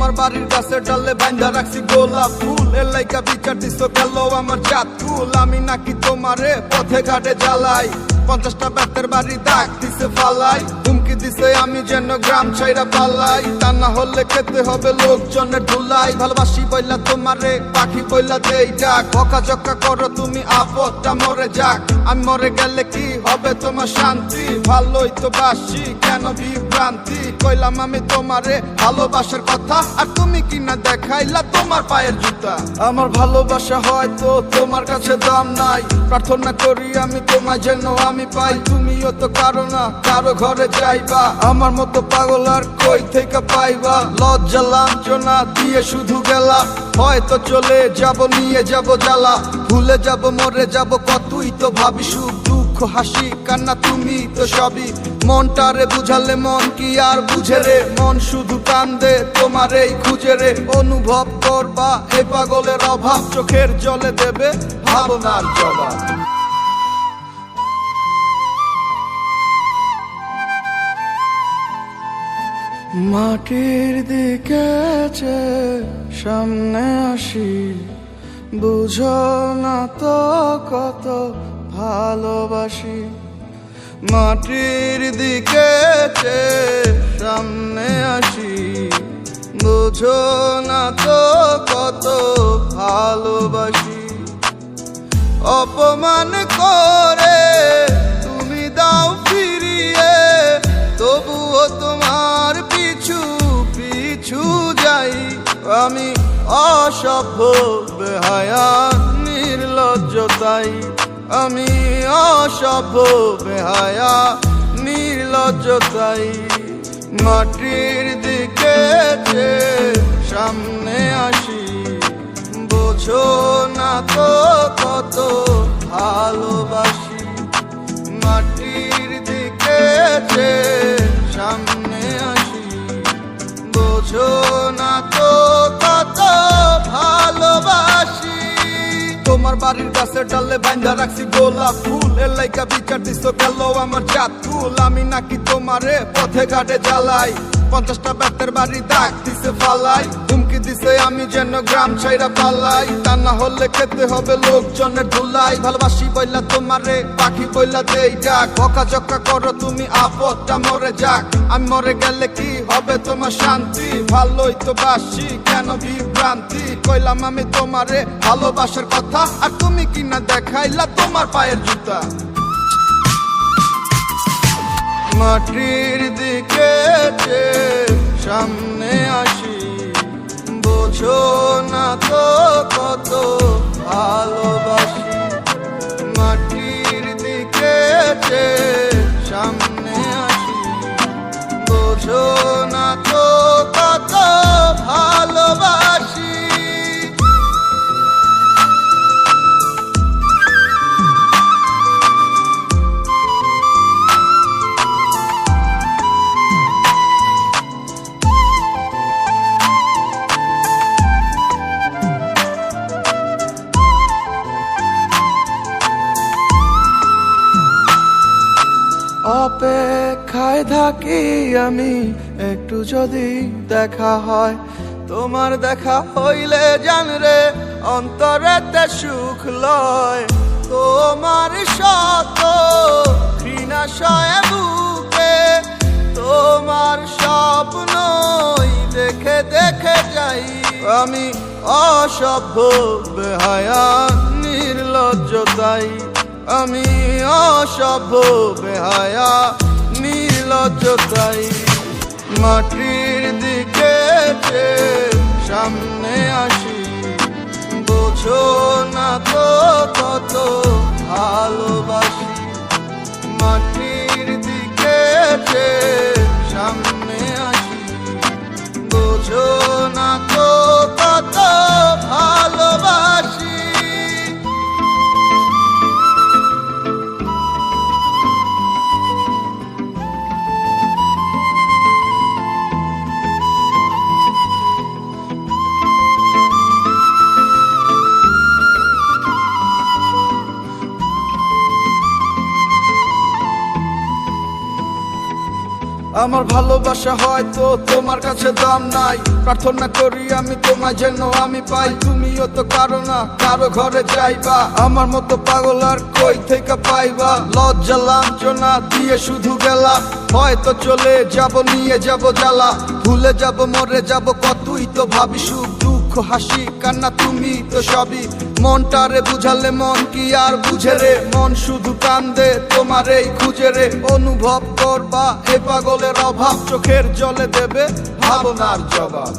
তোমার বাড়ির গাছের ডালে বাইন্ধা রাখছি গোলাপ ফুল, এর লাইকা বিচার দিছো গেল আমার জাত ফুল। আমি নাকি তোমারে পথে ঘাটে জ্বালাই, 50টা ব্যর্থের বাড়ি দাগ দিছে ফালাই। হুমকি দিছে আমি যেন গ্রাম ছাইরা পালাই, তা না হলে খেতে হবে লোকজনের ধুলাই। ভালোবাসি বইলা তোমারে পাখি বইলা দেই ডাক, বকাঝকা করো তুমি আপদটা মরে যাক। আমি মরে গেলে কি হবে তোমার শান্তি, ভালোই তো বাসি কেন বিভ্রান্তি। কইলাম আমি তোমারে ভালোবাসার কথা, আর তুমি কিনা দেখাইলা তোমার পায়ের জুতা। আমার ভালোবাসা হয়তো তোমার কাছে দাম নাই, প্রার্থনা করি আমি তোমায় যেন আমি পাই। তুমিও তো কারো না কারো ঘরে যাইবা, আমার মতো পাগল আর কই থেকে পাইবা। লজ্জা লাঞ্ছনা দিয়ে শুধু গেলা, হয়তো চলে যাব নিয়ে যাব জ্বালা। ভুলে যাব মরে যাব কতই তো ভাবি, সুখ দুঃখ হাসি কান্না তুমি তো সবই। মনটারে বুঝালে মন কি আর বুঝে রে, মন শুধু কান্দে তোমার এই খুঁজে রে। অনুভব করবা এ পাগলের অভাব, চোখের জলে দেবে ভাবনার জবাব। মাটির দিকে সামনে আসি, বুঝো না তো কত ভালোবাসি। মাটির দিকে সামনে আসি, বুঝো না তো কত ভালোবাসি। অপমান করে তুমি দাও ফিরিয়ে, তবুও তোমার পিছু পিছু যাই। আমি অসভ্য বেহায়া নির্লজ্জ তাই, আমি অসভ্য বেহায়া নির্লজ্জ তাই। মাটির দিকে সামনে আসি, বোঝো না তো কত ভালোবাসি। মাটির দিকে সামনে আসি, বোঝো না তো কত ভালোবাসি। তোমার বাড়ির গাছের ডালে বাইন্ধা রাখছি গোলাপ ফুল, এর লাইকা বিচার দিছো গেল আমার জাত ফুল। আমি নাকি তোমারে পথে ঘাটে জ্বালাই, 50টা ব্যর্থের বাড়ি দাগ দিছে ফালাই। হুমকি দিছে আমি যেন গ্রাম ছাইরা পালাই, তা না হলে খেতে হবে লোকজনের ধুলাই। ভালোবাসি বইলা তোমারে পাখি বইলা দেই ডাক, বকাঝকা করো তুমি আপদটা মরে যাক। আমি মরে গেলে কি হবে তোমার শান্তি, ভালোই তো বাসি কেন বিভ্রান্তি। কইলাম আমি তোমারে ভালোবাসার কথা, আর তুমি কিনা দেখাইলা তোমার পায়ের জুতা। মাটির দিকে সামনে আসি, বোঝো না তো কত ভালোবাসি। মাটির দিকে সামনে আসি, বোঝো না তো কত ভালোবাসি। অপেক্ষায় থাকি আমি একটু যদি দেখা হয়, তোমার দেখা হইলে জানরে অন্তরেতে সুখ লয়। তোমার শত ঘৃণাশয়ে বুকে তোমার স্বপ্নই দেখে দেখে যাই। আমি অসভ্য বেহায়া নির্লজ্জ তাই, আমি অসভ্য বেহায়া নির্লজ্জ তাই। মাটির দিকে সামনে আসি, বোঝো না তো কত ভালোবাসি। মাটির দিকে সামনে আসি, বোঝো না তো কত ভালোবাসি। আমার ভালোবাসা হয়তো তোমার কাছে দাম নাই, প্রার্থনা করি আমি তোমায় যেন আমি পাই। তুমিও তো কারো না কারো ঘরে যাইবা, আমার মতো পাগল আর কই থেকে পাইবা। লজ্জা লাঞ্ছনা দিয়ে শুধু গেলা, হয়তো চলে যাব নিয়ে যাব জ্বালা। ভুলে যাব মরে যাব কতই তো ভাবি, সুখ দুঃখ হাসি কান্না তুমি তো সবই। মনটারে বুঝালে মন কি আর বুঝে রে, মন শুধু কান্দে তোমার এই খুঁজে রে। অনুভব করবা এ পাগলের অভাব, চোখের জলে দেবে ভাবনার জবাব।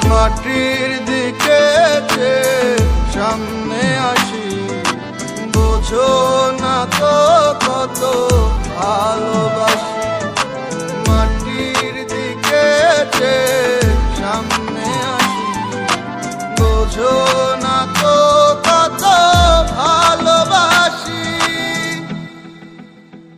মাটির দিকে সামনে আসি, বোঝো না তো কত ভালো